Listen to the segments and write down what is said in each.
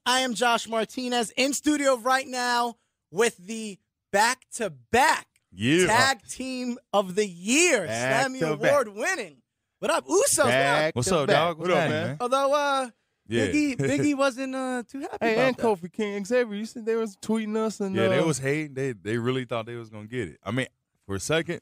I am Josh Martinez in studio right now with the back-to-back Tag Team of the Year, Slammy Award winning. What up, Usos? What's up, dog? What up, man? Although Biggie wasn't too happy Hey, about and that. Kofi King, Xavier, you said they was tweeting us and Yeah, they was hating. They really thought they was gonna get it. I mean, for a second,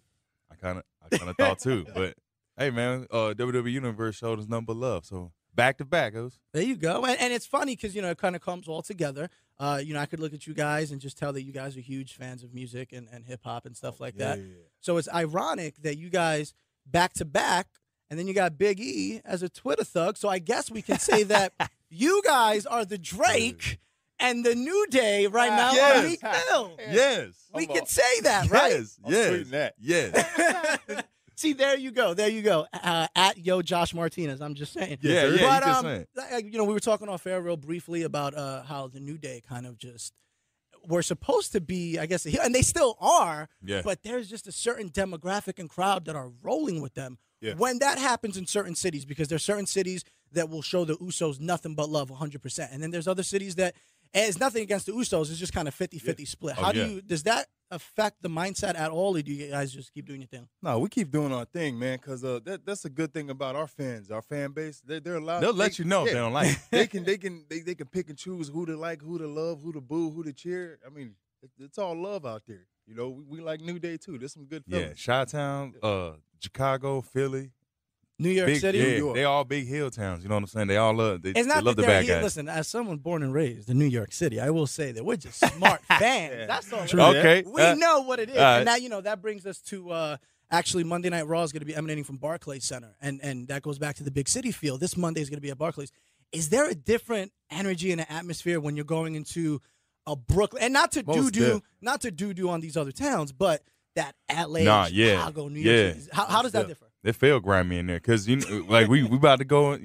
I kind of thought too. But hey, man, WWE Universe showed us nothing but love. So back to back, There you go. And it's funny because it kind of comes all together. I could look at you guys and just tell that you guys are huge fans of music and hip hop and stuff like that. Yeah. So it's ironic that you guys back to back. And then you got Big E as a Twitter thug. So I guess we can say that you guys are the Drake and the New Day right now Yes. on Meek Mill. Yes. We can say that, right? Yes. See, there you go. There you go. At Yo Josh Martinez. I'm just saying. Yeah, But, you just saying. we were talking off air real briefly about how the New Day kind of just were supposed to be, I guess, and they still are, Yeah. but there's just a certain demographic and crowd that are rolling with them. Yeah. When that happens in certain cities, because there's certain cities that will show the Usos nothing but love 100%. And then there's other cities that, and it's nothing against the Usos, it's just kind of 50-50 split. How does that affect the mindset at all, or do you guys just keep doing your thing? No, we keep doing our thing, man, because that's a good thing about our fans, our fan base. They're allowed. They'll let you know if they don't like it. They can pick and choose who to like, who to love, who to boo, who to cheer. I mean, it's all love out there. We like New Day too. There's some good Yeah, films. Chi-Town, Chicago, Philly, New York City? Yeah, New York. they all big hill towns. You know what I'm saying? They all love. They It's not love that the they're bad here. guys. Listen, as someone born and raised in New York City, I will say that we're just smart fans. That's all. True. Okay. We know what it is. right. And that brings us to actually Monday Night Raw is going to be emanating from Barclays Center. And that goes back to the big city feel. This Monday is going to be at Barclays. Is there a different energy and an atmosphere when you're going into a Brooklyn? And not to do on these other towns, but that LA, Chicago, New York City. How does that differ? They feel grimy in there because like we about to go.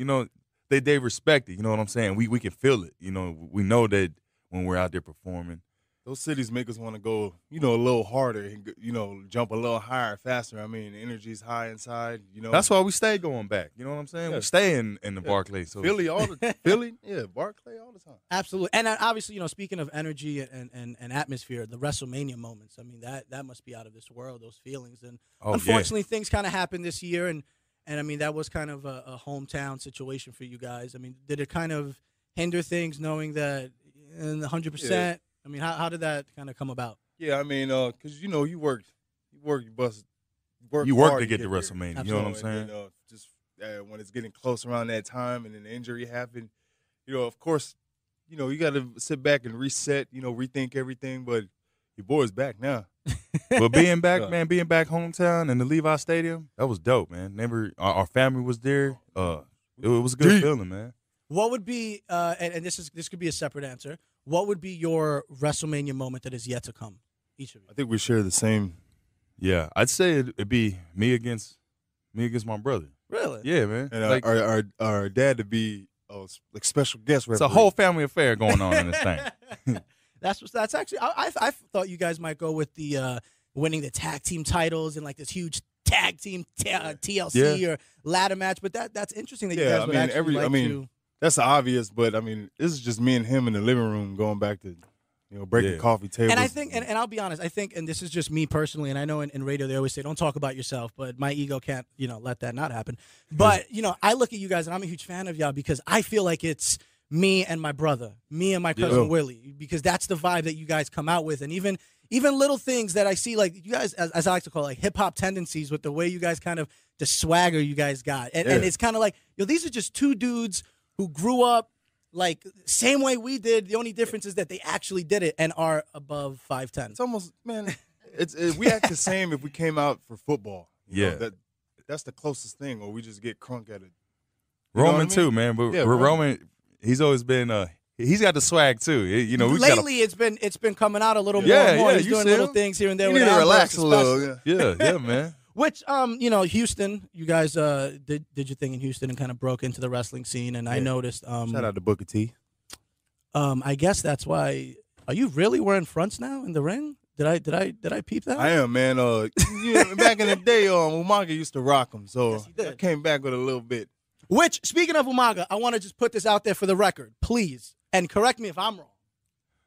They respect it. You know what I'm saying? We can feel it. We know that when we're out there performing. Those cities make us want to go, a little harder and, jump a little higher, faster. I mean, the energy's high inside, That's why we stay going back. You know what I'm saying? Yeah. We stay in the Barclays. So Philly, Barclay all the time. Absolutely. And obviously, speaking of energy and atmosphere, the WrestleMania moments, I mean, that must be out of this world, those feelings. And unfortunately, things kind of happened this year. And I mean, that was kind of a hometown situation for you guys. I mean, did it kind of hinder things knowing that 100%? Yeah. I mean, how did that kind of come about? Yeah, I mean, because, you work, you work to hard get to there. WrestleMania. You know what I'm saying? And then, when it's getting close around that time and then the injury happened, of course, you got to sit back and reset, rethink everything. But your boy's back now. But being back, man, being back hometown in the Levi Stadium, that was dope, man. Our family was there. It was a good feeling, man. What would be, and this could be a separate answer, what would be your WrestleMania moment that is yet to come, each of you? I think we share the same. Yeah, I'd say it'd be me against my brother. Really? Yeah, man. And our dad to be like special guest referee. It's a whole family affair going on in this thing. That's actually, I thought you guys might go with the winning the tag team titles and like this huge tag team TLC or ladder match, but that's interesting that you guys would actually like to. That's obvious, but I mean, this is just me and him in the living room going back to, breaking coffee tables. And I think, and I'll be honest, I think, and this is just me personally, and I know in radio they always say, don't talk about yourself, but my ego can't, let that not happen. But, I look at you guys and I'm a huge fan of y'all because I feel like it's me and my brother, me and my cousin Willie, because that's the vibe that you guys come out with. And even little things that I see, like you guys, as I like to call it, like hip hop tendencies with the way you guys kind of, the swagger you guys got. And it's kind of like, these are just two dudes who grew up like same way we did. The only difference is that they actually did it and are above 5'10". It's almost, man, we act the same if we came out for football. You know, that's the closest thing, or we just get crunk at it. Roman too, man. But Roman, he's always been he's got the swag too. Lately it's been coming out a little more and more. He's doing little things here and there. You need to relax a little. Yeah, man. Which, Houston, you guys did your thing in Houston and kind of broke into the wrestling scene, and I noticed. Shout out to Booker T. I guess that's why. Are you really wearing fronts now in the ring? Did I peep that? I am, man. Back in the day, Umaga used to rock them, so I came back with a little bit. Which, speaking of Umaga, I want to just put this out there for the record, please, and correct me if I'm wrong.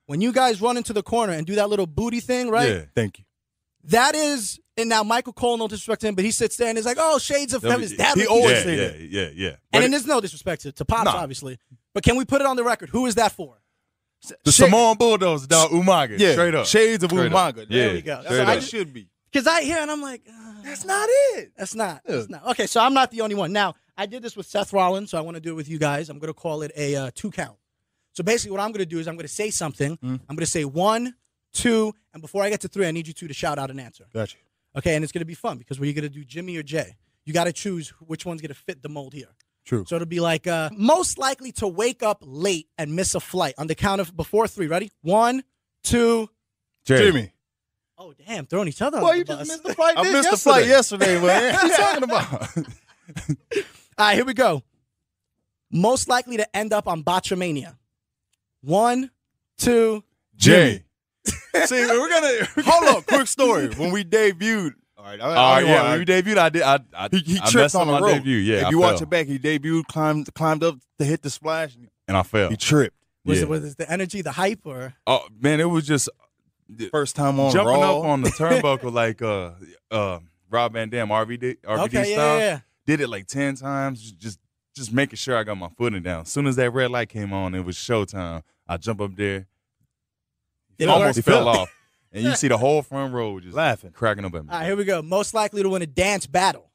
When you guys run into the corner and do that little booty thing, right? Yeah. Thank you. That is, and now Michael Cole, no disrespect to him, but he sits there and is like, oh, shades of his dad. He always say that. Yeah. And there's no disrespect to Pops, obviously. But can we put it on the record? Who is that for? The Samoan Bulldogs, dog, Umaga. Yeah, straight up. Shades of Straight Umaga. up. There Yeah, we go. That's So what I it just- should be. Because I hear and I'm like, That's not it. that's not. Yeah. That's not. Okay, so I'm not the only one. Now, I did this with Seth Rollins, so I want to do it with you guys. I'm going to call it a 2 count. So basically what I'm going to do is I'm going to say something. I'm going to say 1, 2, and before I get to 3, I need you 2 to shout out an answer. Gotcha. Okay, and it's going to be fun because we're going to do Jimmy or Jay. You got to choose which one's going to fit the mold here. True. So it'll be like most likely to wake up late and miss a flight on the count of before 3. Ready? 1, 2. Jay. Jimmy. Oh, damn, throwing each other Boy, on you the just bus. missed the flight. I missed the flight yesterday, man. What you talking about? All right, here we go. Most likely to end up on Botchamania. 1, 2. Jimmy. See, we're gonna hold up. Quick story. When we debuted, all right. When we debuted, I He I tripped messed on up the my rope. debut. Yeah, if I you watch fell. it back, he debuted, climbed up to hit the splash, And I fell. he tripped. Was Yeah. it the energy, the hype, or? Oh man, it was just First time on jumping Raw. up on the turnbuckle like Rob Van Dam, RVD Okay, style. yeah. Did it like 10 times, just making sure I got my footing down. As soon as that red light came on, it was showtime. I jump up there, Did it almost work? fell off, and you see the whole front row just Laughing. cracking up at me. All right, here we go. Most likely to win a dance battle.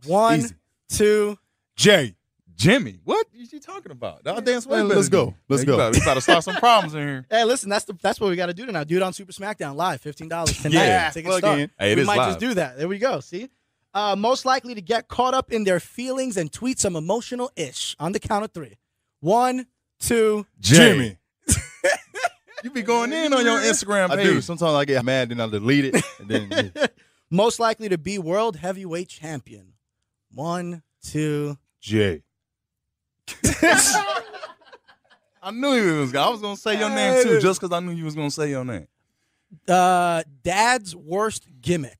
1, Easy. 2. Jay. Jimmy, what are you talking about? I'll dance way Man, better let's than go. you. Let's Hey, go. We about to start some problems in here. Hey, listen, that's what we got to do tonight. Do it on Super SmackDown live, $15 tonight. Yeah, Tickets plug start. in. Hey, it We is might live. just do that. There we go. See, most likely to get caught up in their feelings and tweet some emotional ish on the count of 3. 1, 2. Jimmy. You be going in on your Instagram I page. do. Sometimes I get mad, then I delete it. And then Most likely to be world heavyweight champion. 1, 2. Jay. I knew you was. I was gonna say your name too, just because I knew you was gonna say your name. Dad's worst gimmick.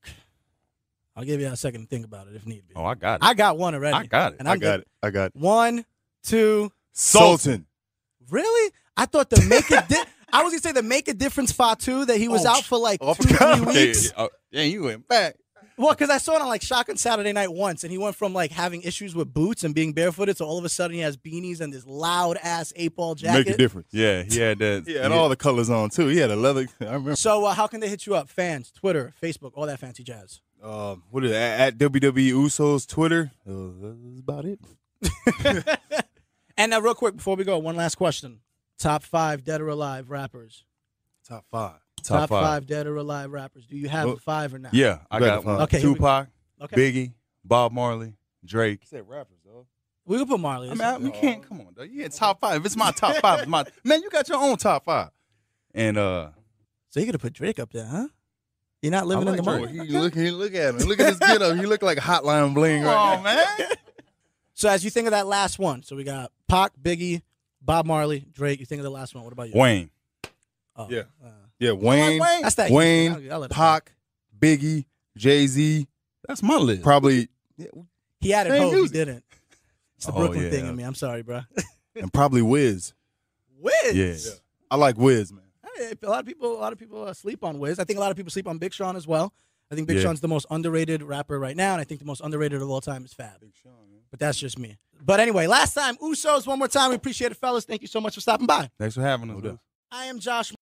I'll give you a second to think about it if need be. Oh, I got it. I got one already. I got it. And I I'm got it. I got it. 1, 2. Sultan. Really? I thought the make a I was gonna say the make a difference Fatu that he was Oh, out for like oh, I 2, forgot. 3 Okay, weeks. yeah, you went back. Well, because I saw it on like Shotgun Saturday Night once, and he went from like having issues with boots and being barefooted to all of a sudden he has beanies and this loud ass 8-ball jacket. Make a difference. Yeah, he had that. Yeah, and all the colors on too. He had a leather. I remember. So how can they hit you up? Fans, Twitter, Facebook, all that fancy jazz. What is it? At WWE Usos Twitter. That's about it. And now, real quick before we go, one last question: Top 5 dead or alive rappers. Top 5. Top 5 dead or alive rappers. Do you have a 5 or not? Yeah, I Better got one. Okay, here we go. Tupac, Okay. Biggie, Bob Marley, Drake. You said rappers, though. We can put Marley. We can't. Come on, dog. You had top 5. If it's my top 5, it's my man. You got your own top 5. And So you're gonna put Drake up there, huh? You're not living I in the like moment. Drake. He look at him. Look at his get up. He look like Hotline Bling right oh now. man. So as you think of that last one, so we got Pac, Biggie, Bob Marley, Drake. You think of the last one. What about you? Wayne. Oh, Yeah. Yeah, Wayne, That's that. Wayne, I'll let it Pac, Biggie, Jay-Z, That's my list. probably, go. He had it. Same Hope he music. didn't. It's the Oh, Brooklyn yeah. thing in me. I'm sorry, bro. and probably Wiz. Wiz. Yeah. I like Wiz, man. Hey, a lot of people sleep on Wiz. I think a lot of people sleep on Big Sean as well. I think Big Yeah. Sean's the most underrated rapper right now, and I think the most underrated of all time is Fab. But that's just me. But anyway, last time, Usos, one more time. We appreciate it, fellas. Thank you so much for stopping by. Thanks for having us. doubt. I am Josh